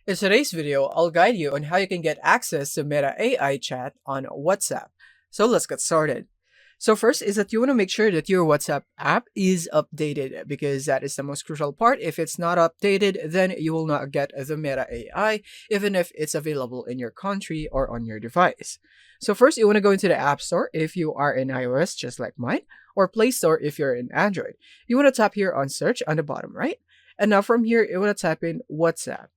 In today's video, I'll guide you on how you can get access to Meta AI chat on WhatsApp. So let's get started. So first is that you want to make sure that your WhatsApp app is updated because that is the most crucial part. If it's not updated, then you will not get the Meta AI even if it's available in your country or on your device. So first you want to go into the App Store if you are in iOS just like mine, or Play Store if you're in Android. You want to tap here on search on the bottom right. And now from here you want to type in WhatsApp.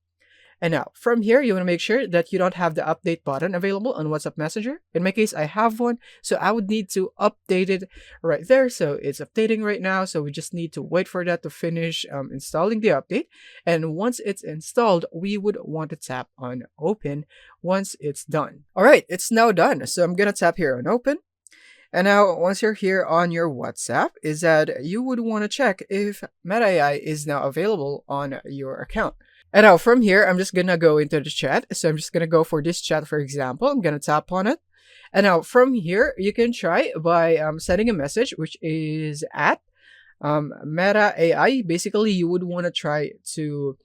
And now, from here, you want to make sure that you don't have the update button available on WhatsApp Messenger. In my case, I have one, so I would need to update it right there. So it's updating right now, so we just need to wait for that to finish installing the update. And once it's installed, we would want to tap on Open once it's done. All right, it's now done. So I'm going to tap here on Open. And now, once you're here on your WhatsApp, is that you would want to check if Meta AI is now available on your account. And now from here, I'm just gonna go into the chat. So I'm just gonna go for this chat, for example. I'm gonna tap on it. And now from here, you can try by sending a message, which is at Meta AI. Basically, you would want to try to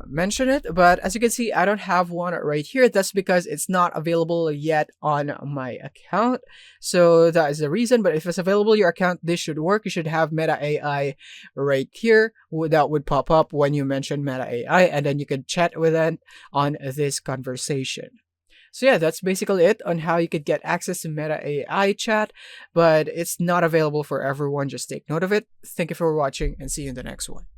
mention it, but as you can see, I don't have one right here. That's because it's not available yet on my account, so that is the reason. But if it's available on your account, this should work. You should have Meta AI right here. That would pop up when you mention Meta AI, and then you can chat with it on this conversation. So yeah, that's basically it on how you could get access to Meta AI chat, but it's not available for everyone. Just take note of it. Thank you for watching and see you in the next one.